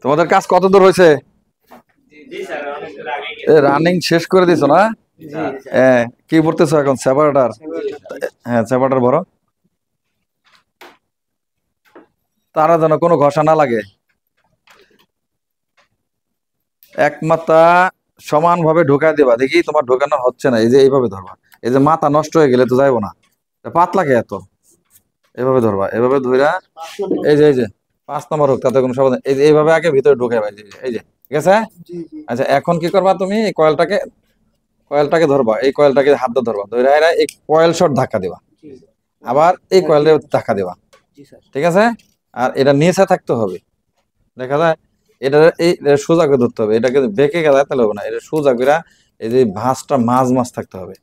তোমাদের কাজ কত দূর হয়েছে? রানিং শেষ করে দিছো না? হ্যাঁ, কি পড়তেছো এখন? সেপারেটার? হ্যাঁ, সেপারেটার ভরো। তারা যেন কোনো ঘষা না লাগে। এক মাথা সমান ভাবে ঢোকায় দিবা। দেখি তোমার ঢোকানো হচ্ছে না, এই যে এইভাবে ধরবা। এই যে মাথা নষ্ট হয়ে গেলে তো যাইবো না। পাতলা কে এত? এভাবে ধরবা, এভাবে ধইরা এই যে 5 নম্বর হোক, তাতে কোনো সমস্যা নেই। এই যে এইভাবে আগে ভিতরে ঢুকে ভাই, এই যে ঠিক আছে। আচ্ছা, এখন কি করবা তুমি? এই কয়েলটাকে ধরবা, এই কয়েলটাকে হাত দিয়ে ধরবা, ধরে এরা এই কয়েল শট ধাক্কা দিবা, আবার এই কয়েলটা ধাক্কা দিবা, ঠিক আছে। আর এটা নিচে থাকতে হবে, দেখা যায়। এটা এটা সোজা করে ধরতে হবে, এটাকে বেঁকে গেলে তাহলে হবে না, এটা সোজা করে। এই যে ভাঁজটা মাঝ মাঝ থাকতে হবে,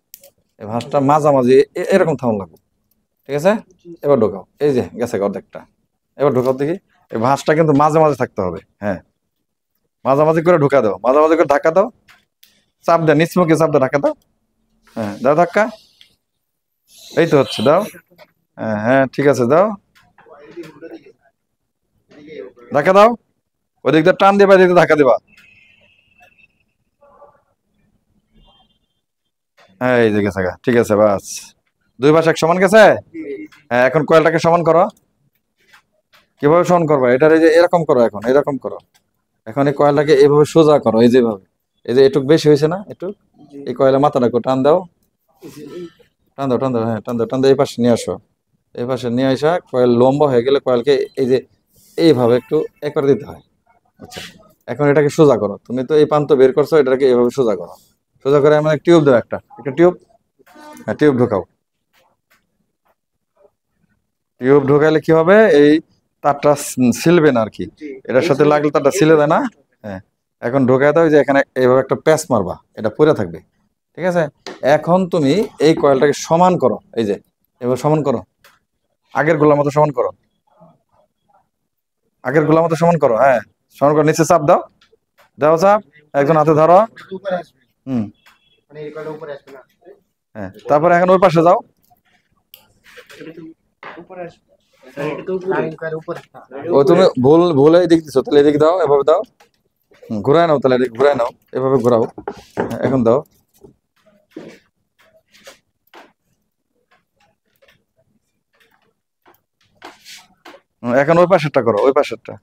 এই ভাঁজটা মাঝামাঝি এরকম থাকুন লাগবে, ঠিক আছে। এবার ঢোকাও, এই যে গেছে অর্ধেকটা। এবার ঢোকাও দেখি। এই ভাঁজটা কিন্তু মাঝে মাঝে থাকতে হবে, হ্যাঁ। মাঝামাঝি করে ঢোকা দাও, মাঝামাঝি করে ধাক্কা দাও, চাপ দাও, নিচমুখে চাপ দাও, ধাক্কা দাও। হ্যাঁ, দাও ধাক্কা। এই তো হচ্ছে, দাও। হ্যাঁ হ্যাঁ, ঠিক আছে, দাও ধাক্কা দাও। ওদিক দিয়ে টান দিবা, এদিক দিয়ে ধাক্কা দিবা। হ্যাঁ, এই যে গেছে গা। ঠিক আছে, বাস। দুই পাশ এক সমান গেছে। হ্যাঁ, এখন কয়েলটাকে সমান করো। কিভাবে সমান করবা? এটার এই যে এরকম করো, এখন এরকম করো। এখন এই কয়েলটাকে এইভাবে সোজা করো, এই যেভাবে। এই যে এটুক বেশি হয়েছে না, একটু। এই কয়েলের মাথাটাকে টান দাও, টান দাও, টান দাও, হ্যাঁ, টান দাও, টান দাও। এই পাশে নিয়ে আসো, এই পাশে নিয়ে আসা কয়েল লম্বা হয়ে গেলে কয়েলকে এই যে এইভাবে একটু একবার দিতে হয়। আচ্ছা, এখন এটাকে সোজা করো। তুমি তো এই প্রান্ত বের করছো, এটাকে এইভাবে সোজা করো। সোজা করে আমার টিউব দাও, একটা টিউব। হ্যাঁ, টিউব ঢোকাও। টিউব ঢোকাইলে কি হবে? এই তারটা ছিলবে না আর কি, এটার সাথে লাগলে তারটা ছিলে দেয় না। হ্যাঁ, এখন ঢোকায় দাও, যে এখানে এইভাবে একটা প্যাঁচ মারবা, এটা পড়ে থাকবে, ঠিক আছে। এখন তুমি এই কয়েলটাকে সমান করো, এই যে এবার সমান করো, আগের গোলার মতো সমান করো, আগের গোলার মতো সমান করো। হ্যাঁ, সমান করো, নিচে চাপ দাও, দাও চাপ। একজন হাতে ধরো। হুম। হ্যাঁ, তারপরে এখন ওই পাশে যাও। ও, তুমি ভুলে এদিক দিছো, তাহলে এদিক দাও, এভাবে দাও। ঘুরায় নাও, তাহলে এদিক ঘুরায় নাও, এভাবে ঘোরাও। হ্যাঁ, এখন দাও। এখন ওই পাশেরটা করো, ওই পাশেরটা।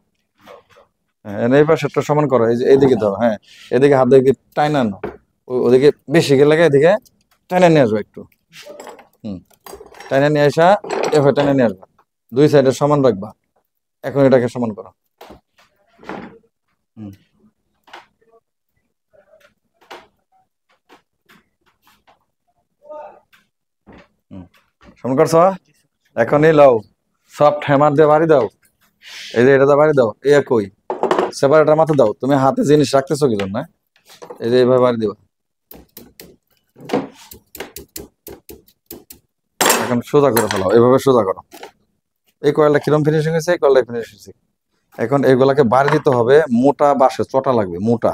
হ্যাঁ, এই পাশেরটা সমান করো, এই যে এইদিকে দাও। হ্যাঁ, এদিকে হাত দিয়ে টাইনা নাও। ওদিকে বেশি গেলে এদিকে টাইনা নিয়ে আসবে একটু। হুম, টাইনা নিয়ে আসা, এভাবে টাইনা নিয়ে আসবা, দুই সাইডে সমান রাখবা। এখন এটাকে সমান করো। হুম। হুম, সমান করছো। এখন এই লাও, সফট হ্যামার দিয়ে বাড়ি দাও। এই যে এটা দিয়ে বাড়ি দাও, এই একই। সেপারেটার মাথা দাও, তুমি হাতে জিনিস রাখতেছো কি জন্য? এই যে এইভাবে বাড়ি দিবা। এখন সোজা করে ফেলাও, এইভাবে সোজা করো। এই কয়েলটা কিরম ফিনিশিং হয়েছে? এই কয়েলটা ফিনিশিং হয়েছে। এখন এগুলাকে বাড়ি দিতে হবে, মোটা বাঁশের চটা লাগবে, মোটা।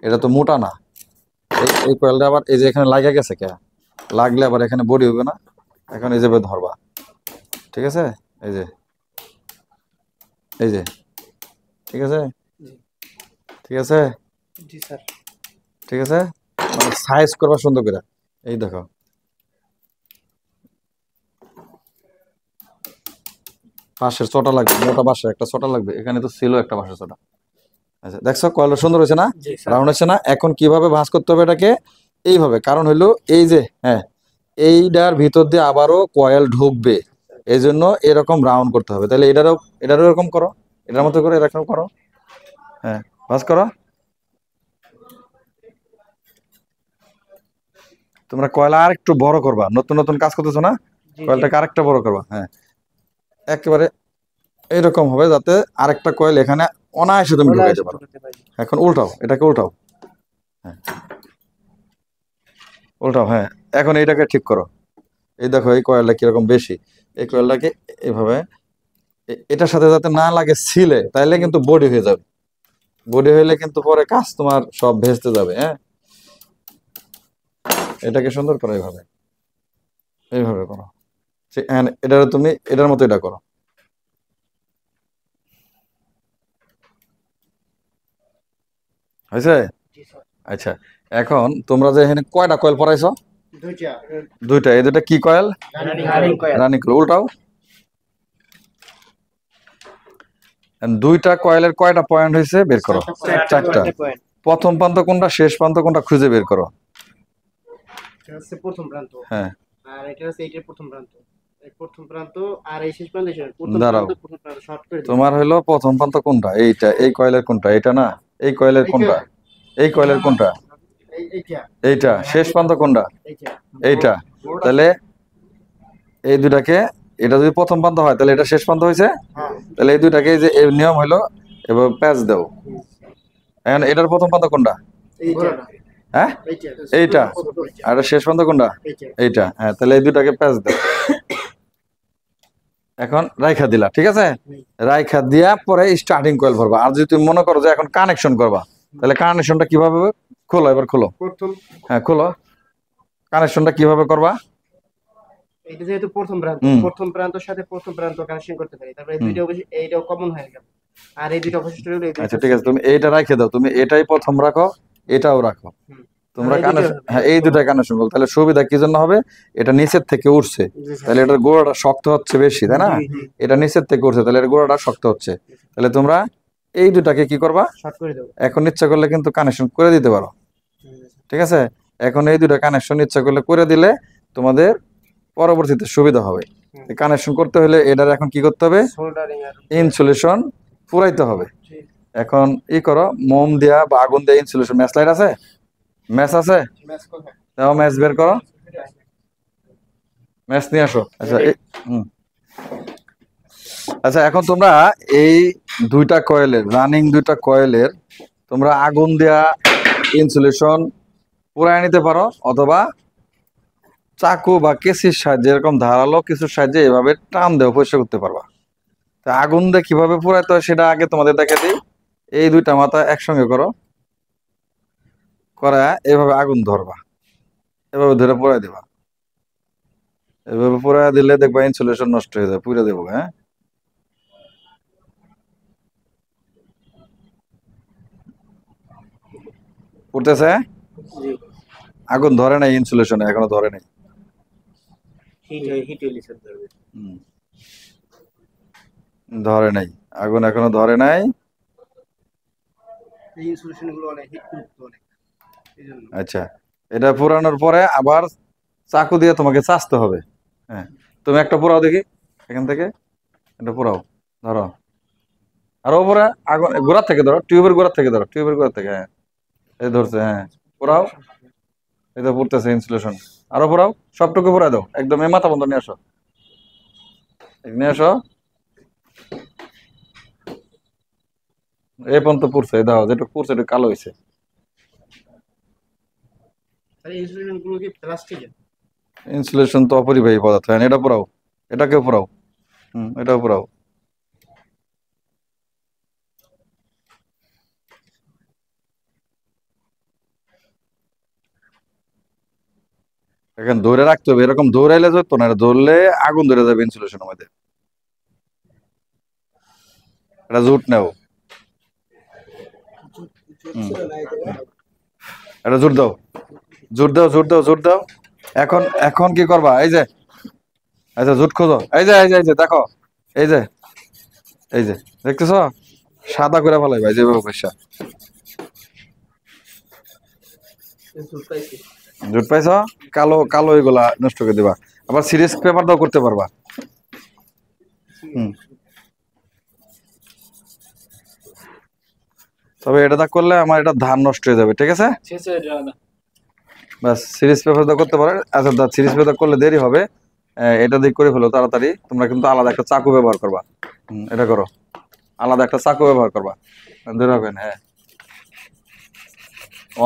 এটা তো মোটা না। এই কয়েলটা আবার এই যে এখানে লাগা গেছে কে, লাগলে আবার এখানে বডি হবে না। এখন এই যে ধরবা, ঠিক আছে। এই যে, এই যে, ঠিক আছে, ঠিক আছে, ঠিক আছে। মানে সাইজ করবা সুন্দর করে। এই দেখো, বাঁশের চটা লাগবে, মোটা বাঁশের একটা চটা লাগবে, এখানে তো ছিল একটা বাঁশের চটা। আচ্ছা, দেখছো কয়েলটা সুন্দর হয়েছে না? রাউন্ড হয়েছে না? এখন কিভাবে ভাঁজ করতে হবে এটাকে? এইভাবে, কারণ হইলো এই যে, হ্যাঁ, এইটার ভিতর দিয়ে আবারও কয়েল ঢুকবে, এই জন্য এরকম রাউন্ড করতে হবে। তাহলে এটারও এরকম করো, এটার মতো করে এরকম করো। হ্যাঁ, ভাঁজ করো। তোমরা কয়লা আর একটু বড় করবা, নতুন নতুন কাজ করতেছো না, কয়েলটাকে আরেকটা বড় করবা। হ্যাঁ, একেবারে এইরকম হবে যাতে আরেকটা কয়েল এখানে অনায়াসে তুমি ঢুকাইতে পারো। এখন উল্টাও, এটাকে উল্টাও। হ্যাঁ, উল্টাও। হ্যাঁ, এখন এইটাকে ঠিক করো। এই দেখো, এই কয়েলটা কিরকম বেশি। এই কয়েলটাকে এইভাবে এটার সাথে যাতে না লাগে ছিলে, তাইলে কিন্তু বডি হয়ে যাবে। বডি হইলে কিন্তু পরে কাজ তোমার সব ভেস্তে যাবে। হ্যাঁ, এটাকে সুন্দর করো, এইভাবে, এইভাবে করো। এটা তুমি এটার মতো এটা করো। হয়েছে? আচ্ছা, এখন তোমরা যে এখানে কয়টা কয়েল পড়াইছো? দুইটা। এই দুইটা কি কয়েল? Running coil. উল্টাও। দুইটা কয়েলের কয়টা পয়েন্ট হয়েছে বের করো। চারটা। প্রথম প্রান্ত কোনটা, শেষ প্রান্ত কোনটা খুঁজে বের করো। প্রথম প্রান্ত, হ্যাঁ, আর এটা হচ্ছে এইটার প্রথম প্রান্ত, প্রথম প্রান্ত, আর এই শেষ প্রান্ত দাঁড়াও, প্রথম প্রান্ত শর্ট করে দিই। তোমার হলো প্রথম প্রান্ত কোনটা? এইটা। এই কয়েলের কোনটা? এটা না, এই কয়েলের কোনটা? এই কয়েলের কোনটা? এইটা। এইটা। শেষ প্রান্ত কোনটা? এইটা। এইটা। তাহলে এই দুটাকে, এটা যদি প্রথম প্রান্ত হয় তাহলে এটা শেষ প্রান্ত হয়েছে। তাহলে এই দুটাকে, যে এই নিয়ম হলো, এবার প্যাচ দাও। এখন এটার প্রথম প্রান্ত কোনটা? এইটা। হ্যাঁ, এইটা। আর এটার শেষ প্রান্ত কোনটা? এইটা। হ্যাঁ, তাহলে এই দুটাকে প্যাচ দাও। এখন রাইখা দিলা, ঠিক আছে? রাইখা দিয়া পরে স্টার্টিং কয়েল ভরবা। আর যদি তুমি মনে করো যে এখন কানেকশন করবা, তাহলে কানেকশনটা কিভাবে? খোলো, এবার খোলো। হ্যাঁ, খোলো। কানেকশনটা কিভাবে করবা? এটা যেহেতু প্রথম প্রান্ত, প্রথম প্রান্তের সাথে প্রথম প্রান্ত কানেকশন করতে পারি, তারপরে দুইটা এইটাও কমন হয়ে গেল, আর এই দুইটা অবশিষ্ট রইল। আচ্ছা, ঠিক আছে, তুমি এইটা রাখে দাও। তুমি এটাই প্রথম রাখো, এটাও রাখো। তোমরা কানেকশন, হ্যাঁ, এই দুটাই কানেকশন করো। তাহলে সুবিধা কি জন্য হবে? এটা নিচের থেকে উঠছে, তাহলে এটার গোড়াটা শক্ত হচ্ছে বেশি, তাই না? এটা নিচের থেকে উঠছে, তাহলে এর গোড়াটা শক্ত হচ্ছে। তাহলে তোমরা এই দুটাকে কি করবা? শর্ট করে দেব। এখন ইচ্ছা করলে কিন্তু কানেকশন করে দিতে পারো, ঠিক আছে? এখন এই দুটা কানেকশন ইচ্ছা করলে করে দিলে তোমাদের পরবর্তীতে সুবিধা হবে। কানেকশন করতে হলে এটার এখন কি করতে হবে? ইনসুলেশন পুরাইতে হবে। এখন ই করো, মোম দিয়া বা আগুন দিয়ে ইনসুলেশন। ম্যাচ লাইট আছে? ম্যাচ আছে? দাও, ম্যাচ বের করো। ম্যাচ নিয়ে আসো। আচ্ছা, আচ্ছা, এখন তোমরা এই দুইটা কয়েলের, রানিং দুইটা কয়েলের, তোমরা আগুন দেয়া ইনসুলেশন পুরাই নিতে পারো, অথবা চাকু বা কেসির সাহায্যে, এরকম ধারালো কিছুর সাহায্যে এভাবে টান দেওয়া পরিষ্কার করতে পারবা। তা আগুন দিয়ে কিভাবে পুরাইতে হয় সেটা আগে তোমাদের দেখে দিই। এই দুইটা মাথা একসঙ্গে করো, করা এভাবে আগুন ধরবা, এভাবে ধরে পুরাই দিবা। এভাবে পুরাই দিলে দেখবা ইনসুলেশন নষ্ট হয়ে যায়। পুড়ে দেবো, হ্যাঁ? পুড়তেছে? আগুন ধরে নাই ইনসুলেশনে, এখনো ধরে নাই। ধরে নাই, আগুন এখনো ধরে নাই। আচ্ছা, এটা পুরানোর পরে আবার চাকু দিয়ে তোমাকে চাচতে হবে। হ্যাঁ, তুমি একটা পোড়াও দেখি, এখান থেকে একটা পোড়াও, ধরো। আর ওপরে আগুন গোড়ার থেকে ধরো, টিউবের গোড়ার থেকে ধরো, টিউবের গোড়ার থেকে। হ্যাঁ, এই ধরছে। হ্যাঁ, পোড়াও। এই তো পড়তেছে ইনসুলেশন। আরো পোড়াও, সবটুকু পোড়া দাও একদম। এই মাথা বন্ধ নিয়ে আসো, নিয়ে আসো। এই পর্যন্ত পুড়ছে, দাও। যেটুকু পুড়ছে একটু কালো হয়েছে। ইনসুলেশন তো অপরিবাহী পদার্থ। হ্যাঁ, এটা পোড়াও, এটাকেও পোড়াও। এটাও পোড়াও। এখন ধরে রাখতে হবে, এরকম দৌড়াইলে যেত না, ধরলে আগুন ধরে যাবে ইনসুলেশনের মধ্যে। এটা জুট নেও, এটা জোর দাও, জোর দাও, জোর দাও, জোর দাও। এখন এখন কি করবা? এই যে, আচ্ছা, জুট খোঁজো। এই যে, এই যে, এই যে, দেখো, এই যে, এই যে, দেখতেছ? সাদা করে ফেলাই ভাই, যেভাবে পয়সা। জুট পাইছ? কালো কালো এগুলা নষ্ট করে দিবা। আবার সিরিজ পেপার দাও, করতে পারবা। তবে এটা দা করলে আমার এটা ধান নষ্ট হয়ে যাবে, ঠিক আছে? বাস, সিরিজ পেপার দা করতে পারো। আচ্ছা, সিরিজ পেপার করলে দেরি হবে। এটা দিয়ে করে ফেলো তাড়াতাড়ি। তোমরা কিন্তু আলাদা একটা চাকু ব্যবহার করবা। এটা করো, আলাদা একটা চাকু ব্যবহার করবা। দেরি হবে না। হ্যাঁ,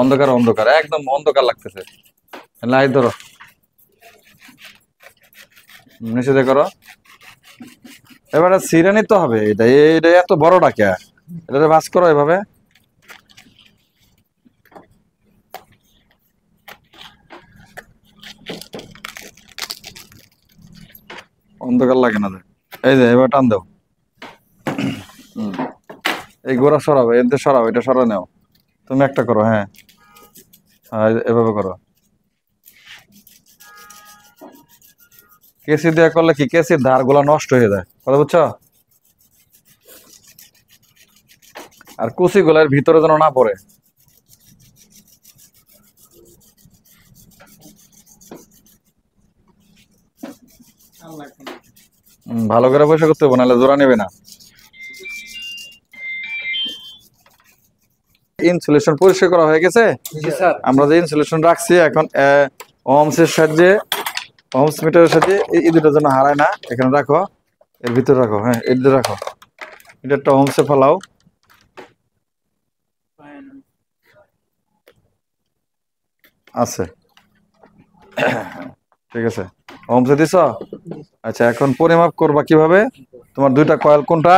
অন্ধকার, অন্ধকার, একদম অন্ধকার লাগতেছে। লাইট ধরো, নিষেধ করো। এবারে ছিঁড়ে নিতে হবে। এটা এটা এত বড়টা কে? এটা ভাঁজ করো এভাবে। অন্ধকার লাগে না। এই যে, এবার টান দাও। এই গোড়া সরাও, এতে সরাও, এটা সরা নেও। তুমি একটা করো, হ্যাঁ হ্যাঁ, এভাবে করো। কেসি দিয়ে করলে কি কেসির ধার গুলা নষ্ট হয়ে যায়, কথা বুঝছো? আর কুচি গুলার ভিতরে যেন না পড়ে। ভালো করে পয়সা করতে হবে, নাহলে জোড়া নেবে না। ইনসুলেশন পরিষ্কার করা হয়ে গেছে। জি স্যার। আমরা যে ইনসুলেশন রাখছি এখন ওহমসের সাহায্যে, ওহমস মিটারের সাথে এই দুটো যেন হারায় না, এখানে রাখো, এর ভিতরে রাখো, হ্যাঁ এর ভিতরে রাখো, মিটারটা ওহমসে ফেলাও। আছে, ঠিক আছে, ওহমসে দিছ। আচ্ছা এখন পরিমাপ করবা কিভাবে, তোমার দুইটা কয়েল কোনটা,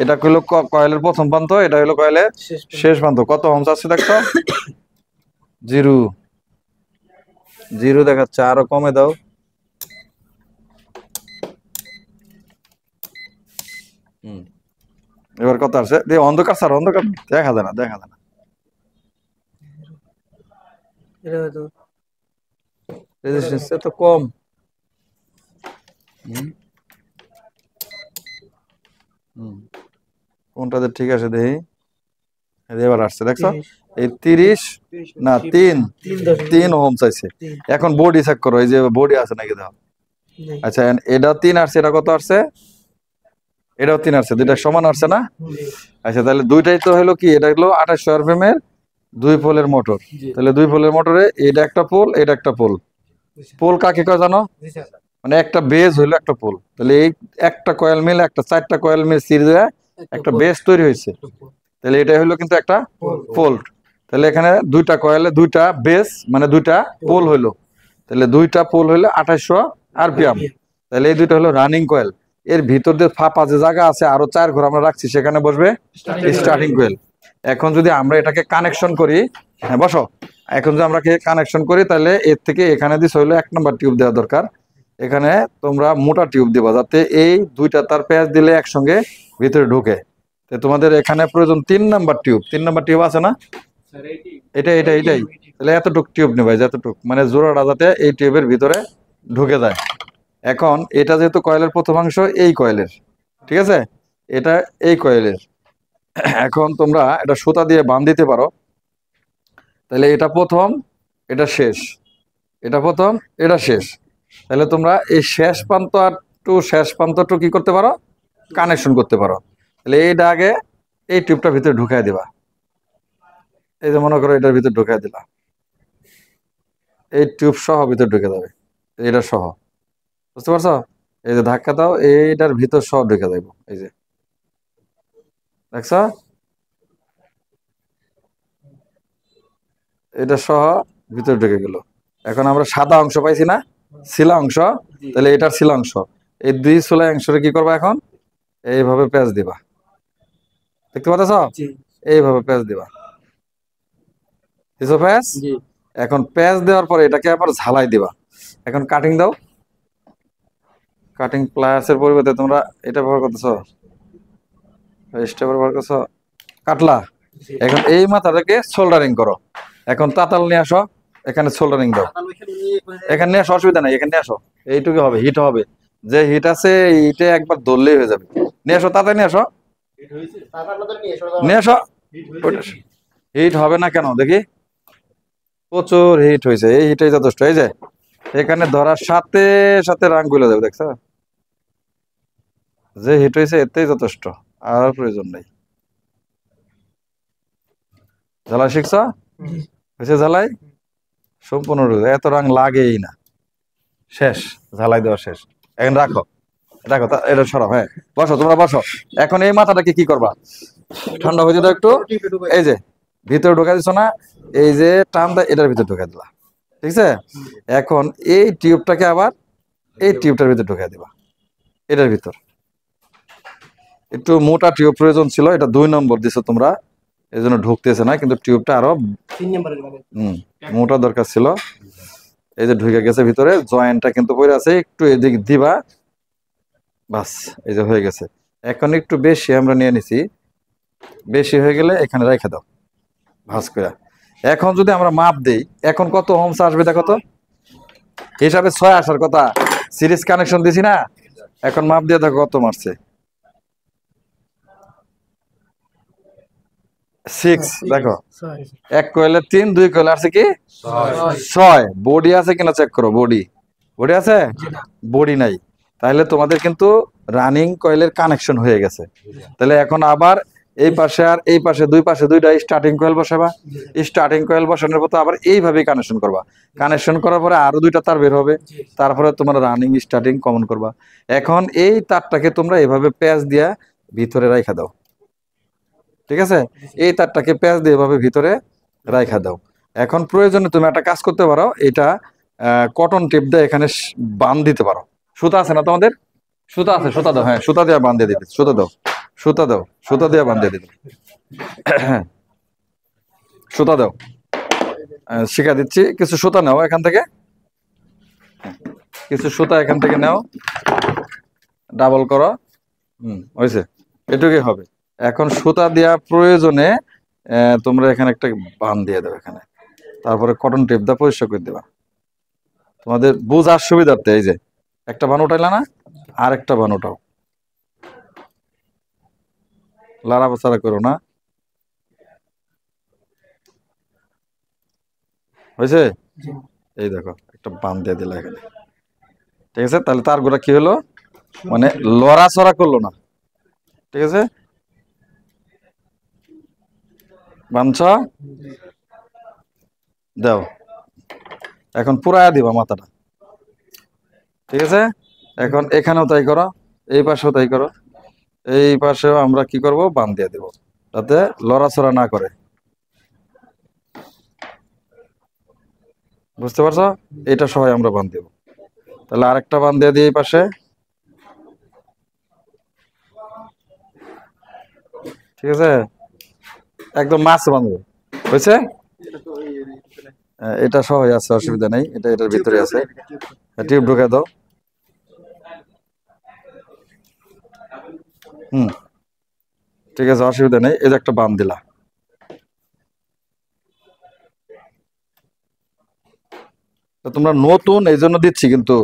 এটা হলো কয়েলের প্রথম প্রান্ত, এটা হলো কয়েলের শেষ প্রান্ত। কত ওহমস আছে দেখছো? জিরো, জিরো দেখাচ্ছে, আরো কমে দাও। এবার কত আছে, দিয়ে অন্ধকার স্যার, অন্ধকার দেখা যায় না, দেখা যায় না। রেজিস্ট্যান্স তো কম। কোনটাতে ঠিক আছে দেখি, এবার আসছে দেখছো, এই 30 না 3 ওহম চাইছে। এখন বডি চেক করো, এই যে বডি আছে নাকি দাও। আচ্ছা এটা 3 আসছে, এটা কত আসছে, এটাও 3 আসছে, দুইটা সমান আসছে না? আচ্ছা তাহলে দুইটাই তো হলো কি, এটা হলো 2800 আরপিএম এর 2 পোলের মোটর। তাহলে 2 পোলের মোটরে এটা একটা পোল, এটা একটা পোল। পোল কাকে কয় জানো? মানে একটা বেজ হইলো একটা পোল। তাহলে এই একটা কয়েল মিলে, একটা 4টা কয়েল মিলে সিরিজ হয়ে একটা বেজ তৈরি হয়েছে। তাহলে এটা হলো কিন্তু একটা পোল। তাহলে এখানে দুইটা কয়েলে দুইটা বেস মানে দুইটা পোল হইলো। তাহলে দুইটা পোল হইলো 2800 আরপিএম। তাহলে এই দুইটা হলো রানিং কয়েল। এর ভিতর দিয়ে ফাঁপা যে জায়গা আছে আরো 4 ঘর আমরা রাখছি, সেখানে বসবে স্টার্টিং কয়েল। এখন যদি আমরা এটাকে কানেকশন করি, হ্যাঁ বসো, এখন যদি আমরা কানেকশন করি তাহলে এর থেকে এখানে দিস হইলো 1 নম্বর টিউব দেওয়া দরকার। এখানে তোমরা মোটা টিউব দিবা, যাতে এই দুইটা তার প্যাচ দিলে একসঙ্গে ভিতরে ঢুকে। তো তোমাদের এখানে প্রয়োজন 3 নাম্বার টিউব। 3 নাম্বার টিউব আছে না? এটাই তাহলে এতটুক টিউব নেবে, যতটুক মানে জোড়াটা যাতে এই টিউবের ভিতরে ঢুকে যায়। এখন এটা যেহেতু কয়েলের প্রথমাংশ এই কয়েলের, ঠিক আছে, এটা এই কয়েলের। এখন তোমরা এটা সুতা দিয়ে বাঁধ দিতে পারো। তাহলে এটা প্রথম, এটা শেষ, এটা প্রথম, এটা শেষ। তাহলে তোমরা এই শেষ প্রান্ত আর শেষ প্রান্তটু কি করতে পারো, কানেকশন করতে পারো। তাহলে এইটা আগে এই টিউবটার ভিতরে ঢুকাই দিবা। এই যে মনে করো এটার ভিতরে ঢুকাই দিলা, এই টিউব সহ ভিতরে ঢুকে যাবে, এটা সহ, বুঝতে পারছো? এই যে ধাক্কা দাও, এইটার ভিতর সহ ঢুকে যাইব, এই যে দেখছো, এটা সহ ভিতরে ঢুকে গেল। এখন আমরা সাদা অংশ পাইছি না, শিলা অংশ, তাহলে এটার শিলা অংশ, এই দুই শিলা অংশটা কি করবা, এখন এইভাবে প্যাচ দিবা, দেখতে পাচ্ছ, এইভাবে প্যাচ দিবা, দিছো প্যাচ। এখন প্যাচ দেওয়ার পরে এটাকে আবার ঝালাই দিবা। এখন কাটিং দাও, কাটিং প্লাসের পরিবর্তে তোমরা এটা ব্যবহার করতেছো, স্টেপ ব্যবহার করছো, কাটলা। এখন এই মাথাটাকে সোল্ডারিং করো। এখন তাতাল নিয়ে আসো, এখানে সোল্ডারিং দাও, এখানে নিয়ে আসো, অসুবিধা নাই, এখানে নিয়ে আসো, এইটুকু হবে, হিট হবে, যে হিট আছে এইটা একবার ধরলেই হয়ে যাবে। নিয়ে আসো, তাড়াতাড়ি নিয়ে আসো, নিয়ে আসো। হিট হবে না কেন দেখি, প্রচুর হিট হয়েছে, এই হিটে যথেষ্ট। এই যে এখানে ধরার সাথে সাথে রাং গুলো যাবে, দেখছো, যে হিট হয়েছে এতেই যথেষ্ট, আর প্রয়োজন নেই। জ্বালাই শিখছ, হয়েছে জ্বালাই সম্পূর্ণ, এত রাং লাগেই না, শেষ, ঝালাই দেওয়া শেষ। এখন রাখো, রাখো, এটা সরাও, হ্যাঁ বসো, তোমরা বসো। এখন এই মাথাটাকে কি করবা, ঠান্ডা হয়ে যেত একটু, এই যে ভিতরে ঢোকা দিচ্ছ না, এই যে টানটা এটার ভিতরে ঢোকা দিলা, ঠিক আছে। এখন এই টিউবটাকে আবার এই টিউবটার ভিতরে ঢোকা দিবা, এটার ভিতর। একটু মোটা টিউব প্রয়োজন ছিল, এটা 2 নম্বর দিছো তোমরা, এই জন্য ঢুকতেছে না, কিন্তু টিউবটা আরো মোটা দরকার ছিল। এই যে ঢুকে গেছে ভিতরে, জয়েন্টটা কিন্তু পড়ে আছে, একটু এদিক দিবা, বাস, এই যে হয়ে গেছে। এখন একটু বেশি আমরা নিয়ে নিছি, বেশি হয়ে গেলে এখানে রেখে দাও, ভাঁজ করে। এখন যদি আমরা মাপ দেই, এখন কত হোমস আসবে দেখো তো, হিসাবে 6 আসার কথা, সিরিজ কানেকশন দিছি না, এখন মাপ দিয়ে দেখো কত মারছে, 6। দেখো 1 কয়েলে 3, 2 কয়েলে আছে কি 6। বডি আছে কিনা চেক করো, বডি আছে, বডি নাই, তাহলে তোমাদের কিন্তু রানিং কয়েলের কানেকশন হয়ে গেছে। তাহলে এখন আবার এই পাশে আর এই পাশে, দুই পাশে দুইটা স্টার্টিং কয়েল বসাবা, স্টার্টিং কয়েল বসানোর পর আবার এইভাবে কানেকশন করবা, কানেকশন করার পরে আরো 2টা তার বের হবে, তারপরে তোমরা রানিং স্টার্টিং কমন করবা। এখন এই তারটাকে তোমরা এভাবে প্যাচ দিয়া ভিতরে রাখা দাও, ঠিক আছে, এই তারটাকে প্যাচ দিয়ে এভাবে ভিতরে রাখা দাও। এখন প্রয়োজনে তুমি একটা কাজ করতে পারো, এটা কটন টেপ দিয়ে এখানে বাঁধ দিতে পারো। সুতা আছে না তোমাদের? সুতা আছে, সুতা দাও, হ্যাঁ সুতা দিয়ে বাঁধিয়ে দিতে, সুতা দাও, সুতা দাও, সুতা দিয়ে বাঁধিয়ে দিতে, সুতা দাও, শিখা দিচ্ছি। কিছু সুতা নাও এখান থেকে, কিছু সুতা এখান থেকে নাও, ডাবল করো, হয়েছে, এটুকুই হবে। এখন সুতা দেওয়া প্রয়োজনে তোমরা এখানে একটা বাঁধ দিয়ে দেবে এখানে, তারপরে কটন টেপ দিয়ে পরিষ্কার করে দেবা। তোমাদের বোঝার সুবিধার্থে এই যে একটা বান উঠাইলা না, আর একটা বান উঠাও, লাড়াচাড়া করো না, হয়েছে? এই দেখো একটা বান দিয়ে দিলা এখানে, ঠিক আছে। তাহলে তার গোড়া কি হলো, মানে লড়াচড়া করলো না, ঠিক আছে। বাঞ্ছ দাও, এখন পুরায়া দিবা মাথাটা, ঠিক আছে। এখন এখানেও তাই করো, এই পাশেও তাই করো, এই পাশেও আমরা কি করব, বান দিয়ে দেব যাতে লড়াচড়া না করে, বুঝতে পারছো? এটা সবাই আমরা বান দেব। তাহলে আরেকটা বান দিয়ে দিই এই পাশে, ঠিক আছে, একদম মাছ বাঁধবো, হয়েছে? এটা সহজ আছে, অসুবিধা নেই, এটা এটার ভিতরে আছে, টিউব ঢুকে দাও, ঠিক আছে, অসুবিধা নেই। এই যে একটা বান দিলা, তোমরা নতুন এই জন্য দিচ্ছি, কিন্তু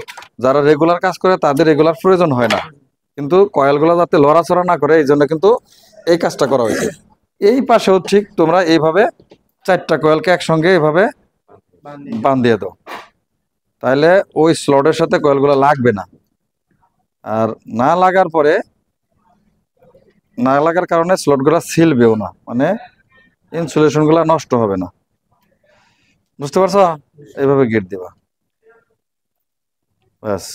যারা রেগুলার কাজ করে তাদের রেগুলার প্রয়োজন হয় না, কিন্তু কয়েলগুলো যাতে লড়াচড়া না করে এই জন্য কিন্তু এই কাজটা করা হয়েছে। এই পাশেও ঠিক তোমরা এইভাবে 4টা কয়েলকে একসঙ্গে এইভাবে বান দিয়ে দাও, তাহলে ওই স্লটের সাথে কয়েলগুলো লাগবে না। আর না লাগার কারণে স্লটগুলো ছিলবেও না, মানে ইনসুলেশন গুলা নষ্ট হবে না, বুঝতে পারছো? এইভাবে গেট দিবা, ব্যাস।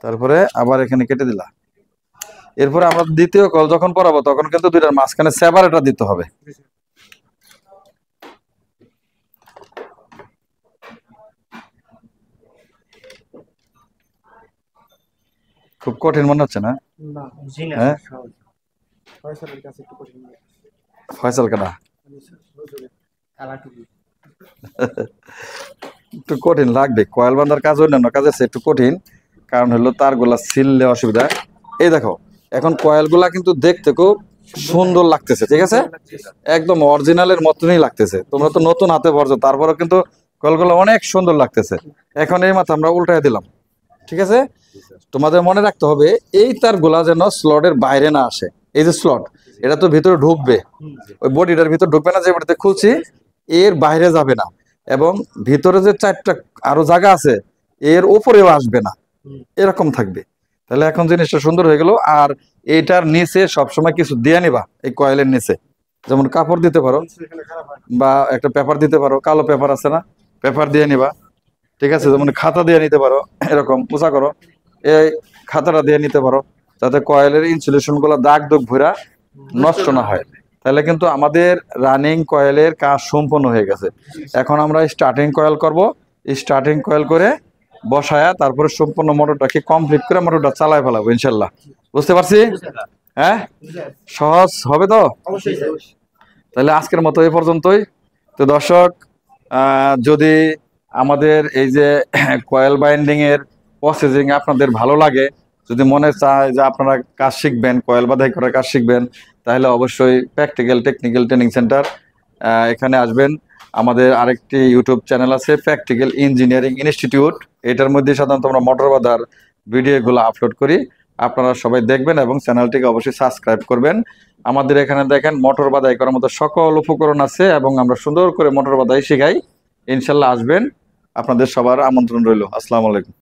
তারপরে আবার এখানে কেটে দিলা। এরপরে আমরা দ্বিতীয় কল যখন পরাবো তখন কিন্তু 2টার মাঝখানে সেপারেটর দিতে হবে। খুব কঠিন মনে হচ্ছে না? হ্যাঁ, ফয়সাল কাটা একটু কঠিন লাগবে, কয়েল বাঁধার কাজ অন্যান্য কাজের চেয়ে একটু কঠিন, কারণ হলো তারগুলা ছিললে অসুবিধা। এই দেখো এখন কয়েলগুলা কিন্তু দেখতে খুব সুন্দর লাগতেছে, ঠিক আছে, একদম অরিজিনালের মতনই লাগতেছে। তোমরা তো নতুন হাতে ভরছো, তারপরেও কিন্তু কয়েলগুলো অনেক সুন্দর লাগতেছে। এখন এই মাথা আমরা উল্টাই দিলাম, ঠিক আছে। তোমাদের মনে রাখতে হবে এই তারগুলা যেন স্লটের বাইরে না আসে। এই যে স্লট, এটা তো ভিতরে ঢুকবে, ওই বডিটার ভিতরে ঢুকবে না, যে বডিতে খুলছি এর বাইরে যাবে না, এবং ভিতরে যে 4টা আরো জায়গা আছে এর উপরেও আসবে না, এরকম থাকবে। তাহলে এখন জিনিসটা সুন্দর হয়ে গেল। আর এইটার নিচে সবসময় কিছু দিয়ে নিবা, এই কয়েলের নিচে যেমন কাপড় দিতে পারো, বা একটা পেপার দিতে পারো, কালো পেপার আছে না, পেপার দিয়ে নিবা, ঠিক আছে। যেমন খাতা দিয়ে নিতে পারো, এরকম উঁচা করো, এই খাতাটা দিয়ে নিতে পারো, যাতে কয়েলের ইনসুলেশন গুলো দাগ দুগ ভরা নষ্ট না হয়। তাহলে কিন্তু আমাদের রানিং কয়েলের কাজ সম্পন্ন হয়ে গেছে। এখন আমরা স্টার্টিং কয়েল করব, স্টার্টিং কয়েল করে বসায়া তারপরে সম্পূর্ণ মোটরটাকে কমপ্লিট করে মোটরটা চালায় ফেলাবো ইনশাল্লাহ। বুঝতে পারছি? হ্যাঁ, সহজ হবে তো? তাহলে আজকের মতো এই পর্যন্তই। তো দর্শক, যদি আমাদের এই যে কয়েল বাইন্ডিং এর প্রসেসিং আপনাদের ভালো লাগে, যদি মনে চায় যে আপনারা কাজ শিখবেন, কয়েল বাঁধাই করার কাজ শিখবেন, তাহলে অবশ্যই প্র্যাকটিক্যাল টেকনিক্যাল ট্রেনিং সেন্টার এখানে আসবেন। আমাদের আরেকটি ইউটিউব চ্যানেল আছে, প্র্যাকটিক্যাল ইঞ্জিনিয়ারিং ইনস্টিটিউট। এটার মধ্যে সাধারণত আমরা মোটর বাঁধার ভিডিওগুলো আপলোড করি। আপনারা সবাই দেখবেন এবং চ্যানেলটিকে অবশ্যই সাবস্ক্রাইব করবেন। আমাদের এখানে দেখেন মোটর বাঁধাই করার মতো সকল উপকরণ আছে এবং আমরা সুন্দর করে মোটর বাঁধাই শেখাই। ইনশাল্লাহ আসবেন, আপনাদের সবার আমন্ত্রণ রইল। আসসালামু আলাইকুম।